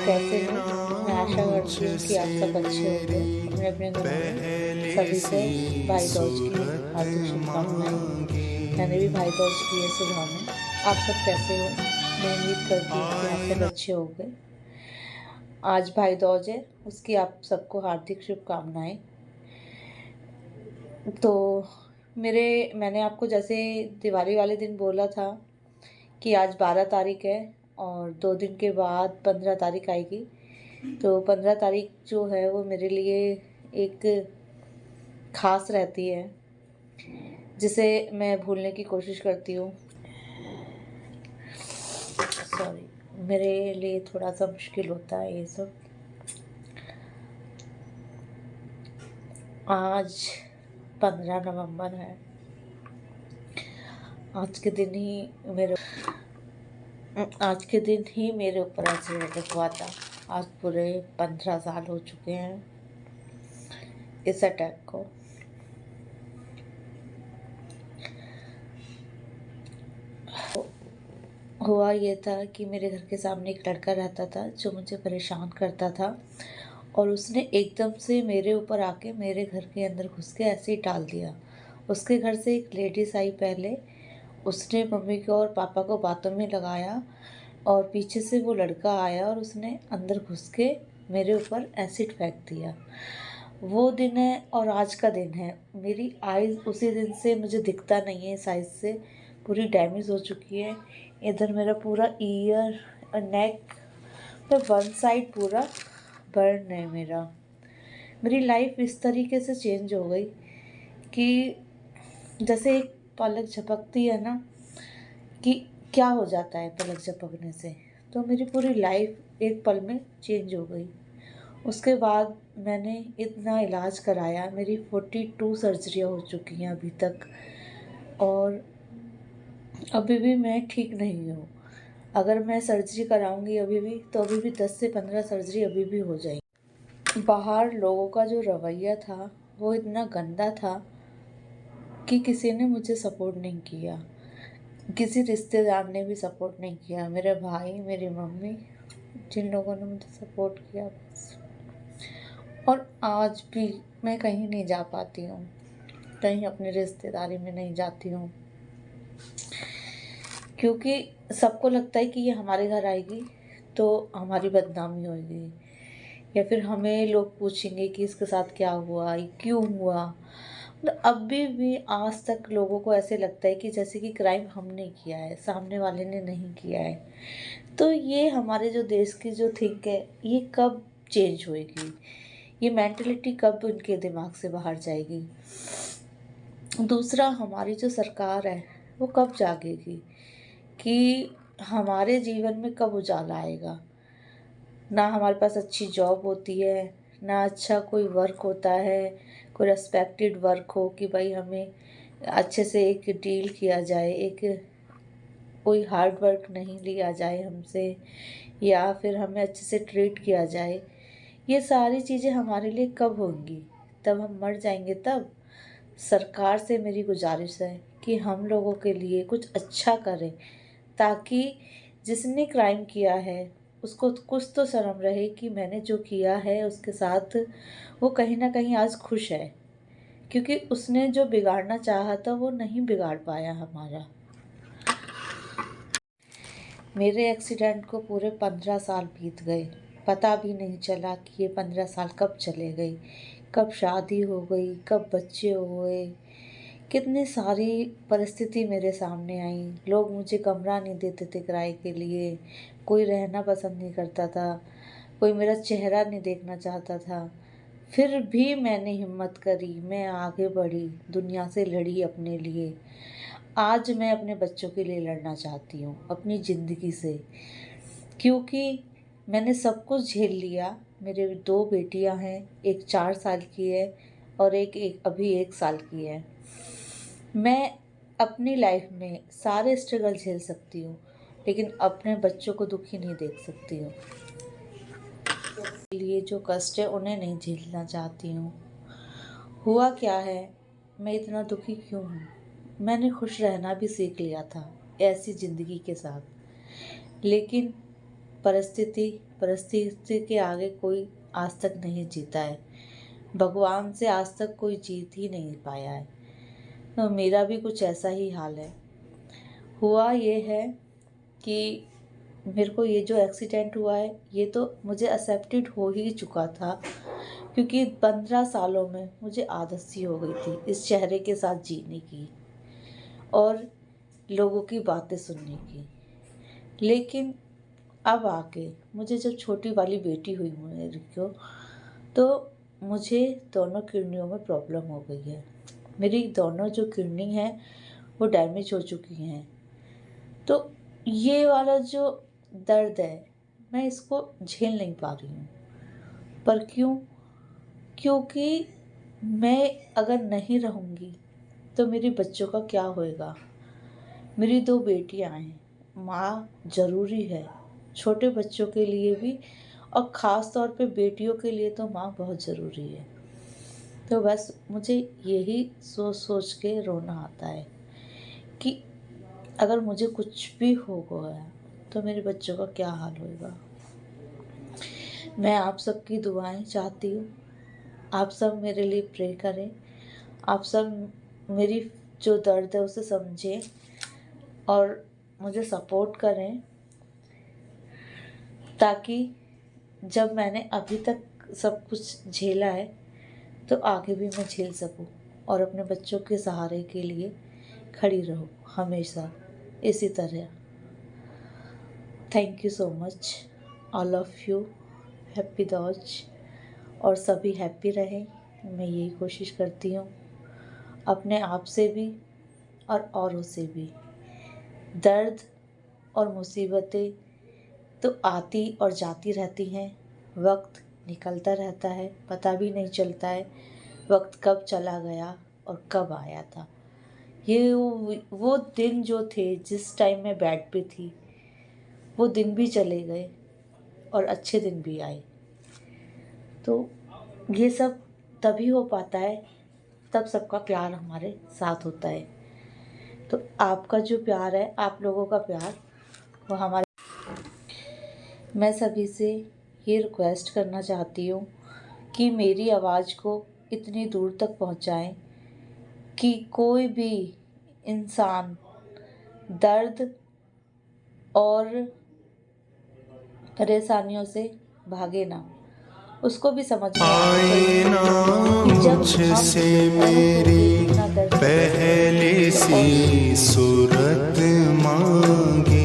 कैसे हो। मैं आशा करती हूँ कि आप सब अच्छे होंगे। अपने अपने घरों में सभी को भाई दूज की हार्दिक शुभकामनाएं। मैंने भी भाई दूज की है सुबह में। आप सब कैसे हो? मैं उम्मीद करती हूँ कि आप सब अच्छे होंगे। आज भाई दूज है, उसकी आप सबको हार्दिक शुभकामनाएं। तो मैंने आपको जैसे दिवाली वाले दिन बोला था कि आज 12 तारीख है और 2 दिन के बाद 15 तारीख आएगी। तो 15 तारीख जो है वो मेरे लिए एक ख़ास रहती है, जिसे मैं भूलने की कोशिश करती हूँ। सॉरी, मेरे लिए थोड़ा सा मुश्किल होता है ये सब। आज 15 नवंबर है। आज के दिन ही मेरे ऊपर एक्सीडेंट हुआ था। आज पूरे 15 साल हो चुके हैं इस अटैक को। हुआ ये था कि मेरे घर के सामने एक लड़का रहता था जो मुझे परेशान करता था, और उसने एकदम से मेरे ऊपर आके मेरे घर के अंदर घुस के ऐसे ही डाल दिया। उसके घर से एक लेडीज़ आई पहले, उसने मम्मी को और पापा को बातों में लगाया, और पीछे से वो लड़का आया और उसने अंदर घुस के मेरे ऊपर एसिड फेंक दिया। वो दिन है और आज का दिन है। मेरी आईज़ उसी दिन से मुझे दिखता नहीं है, साइज से पूरी डैमेज हो चुकी है। इधर मेरा पूरा ईयर और नेक पे वन साइड पूरा बर्न है। मेरी लाइफ इस तरीके से चेंज हो गई कि जैसे एक पलक झपकती है ना, कि क्या हो जाता है पलक झपकने से, तो मेरी पूरी लाइफ एक पल में चेंज हो गई। उसके बाद मैंने इतना इलाज कराया, मेरी 42 सर्जरियाँ हो चुकी हैं अभी तक, और अभी भी मैं ठीक नहीं हूँ। अगर मैं सर्जरी कराऊंगी अभी भी, तो अभी भी 10 से 15 सर्जरी अभी भी हो जाएगी। बाहर लोगों का जो रवैया था वो इतना गंदा था कि किसी ने मुझे सपोर्ट नहीं किया, किसी रिश्तेदार ने भी सपोर्ट नहीं किया। मेरे भाई, मेरी मम्मी, जिन लोगों ने मुझे सपोर्ट किया बस। और आज भी मैं कहीं नहीं जा पाती हूँ, कहीं अपनी रिश्तेदारी में नहीं जाती हूँ, क्योंकि सबको लगता है कि ये हमारे घर आएगी तो हमारी बदनामी होगी, या फिर हमें लोग पूछेंगे कि इसके साथ क्या हुआ, ये क्यों हुआ। मतलब अभी भी आज तक लोगों को ऐसे लगता है कि जैसे कि क्राइम हमने किया है, सामने वाले ने नहीं किया है। तो ये हमारे जो देश की जो थिंक है, ये कब चेंज होएगी, ये मेंटलिटी कब उनके दिमाग से बाहर जाएगी। दूसरा, हमारी जो सरकार है वो कब जागेगी कि हमारे जीवन में कब उजाला आएगा। ना हमारे पास अच्छी जॉब होती है, ना अच्छा कोई वर्क होता है, कोई रेस्पेक्टेड वर्क हो कि भाई हमें अच्छे से एक डील किया जाए, एक कोई हार्ड वर्क नहीं लिया जाए हमसे, या फिर हमें अच्छे से ट्रीट किया जाए। ये सारी चीज़ें हमारे लिए कब होंगी? तब हम मर जाएंगे तब। सरकार से मेरी गुजारिश है कि हम लोगों के लिए कुछ अच्छा करें, ताकि जिसने क्राइम किया है उसको कुछ तो शर्म रहे कि मैंने जो किया है उसके साथ वो कहीं ना कहीं आज खुश है, क्योंकि उसने जो बिगाड़ना चाहा था वो नहीं बिगाड़ पाया हमारा। मेरे एक्सीडेंट को पूरे 15 साल बीत गए, पता भी नहीं चला कि ये 15 साल कब चले गए, कब शादी हो गई, कब बच्चे हुए। कितनी सारी परिस्थिति मेरे सामने आई। लोग मुझे कमरा नहीं देते थे किराए के लिए, कोई रहना पसंद नहीं करता था, कोई मेरा चेहरा नहीं देखना चाहता था। फिर भी मैंने हिम्मत करी, मैं आगे बढ़ी, दुनिया से लड़ी अपने लिए। आज मैं अपने बच्चों के लिए लड़ना चाहती हूँ, अपनी ज़िंदगी से, क्योंकि मैंने सब कुछ झेल लिया। मेरे 2 बेटियाँ हैं, एक 4 साल की है और एक अभी 1 साल की है। मैं अपनी लाइफ में सारे स्ट्रगल झेल सकती हूँ, लेकिन अपने बच्चों को दुखी नहीं देख सकती हूँ। लिए जो कष्ट है उन्हें नहीं झेलना चाहती हूँ। हुआ क्या है, मैं इतना दुखी क्यों हूँ? मैंने खुश रहना भी सीख लिया था ऐसी ज़िंदगी के साथ, लेकिन परिस्थिति परिस्थिति के आगे कोई आज तक नहीं जीता है। भगवान से आज तक कोई जीत ही नहीं पाया है। तो मेरा भी कुछ ऐसा ही हाल है। हुआ ये है कि मेरे को ये जो एक्सीडेंट हुआ है ये तो मुझे एक्सेप्टेड हो ही चुका था, क्योंकि 15 सालों में मुझे आदत सी हो गई थी इस चेहरे के साथ जीने की और लोगों की बातें सुनने की। लेकिन अब आके मुझे जब छोटी वाली बेटी हुई मेरी को, तो मुझे दोनों किडनियों में प्रॉब्लम हो गई है। मेरी दोनों जो किडनी हैं वो डैमेज हो चुकी हैं। तो ये वाला जो दर्द है मैं इसको झेल नहीं पा रही हूँ। पर क्यों? क्योंकि मैं अगर नहीं रहूँगी तो मेरे बच्चों का क्या होएगा। मेरी 2 बेटियाँ हैं, माँ ज़रूरी है छोटे बच्चों के लिए भी, और ख़ास तौर पे बेटियों के लिए तो माँ बहुत ज़रूरी है। तो बस मुझे यही सोच सोच के रोना आता है कि अगर मुझे कुछ भी हो गया तो मेरे बच्चों का क्या हाल होगा। मैं आप सबकी दुआएं चाहती हूँ, आप सब मेरे लिए प्रे करें, आप सब मेरी जो दर्द है उसे समझें और मुझे सपोर्ट करें, ताकि जब मैंने अभी तक सब कुछ झेला है तो आगे भी मैं झेल सकूं और अपने बच्चों के सहारे के लिए खड़ी रहूं हमेशा इसी तरह। Thank you so much all of you. Happy Dooj और सभी हैप्पी रहें, मैं यही कोशिश करती हूँ अपने आप से भी और औरों से भी। दर्द और मुसीबतें तो आती और जाती रहती हैं, वक्त निकलता रहता है, पता भी नहीं चलता है वक्त कब चला गया और कब आया था। ये वो दिन जो थे जिस टाइम मैं बेड पे थी, वो दिन भी चले गए और अच्छे दिन भी आए। तो ये सब तभी हो पाता है तब सबका प्यार हमारे साथ होता है। तो आपका जो प्यार है, आप लोगों का प्यार, वो हमारे, मैं सभी से ये रिक्वेस्ट करना चाहती हूँ कि मेरी आवाज़ को इतनी दूर तक पहुँचाएं कि कोई भी इंसान दर्द और परेशानियों से भागे ना, उसको भी समझ में आए ना। जब मुझसे मेरी पहली सी सूरत मांगे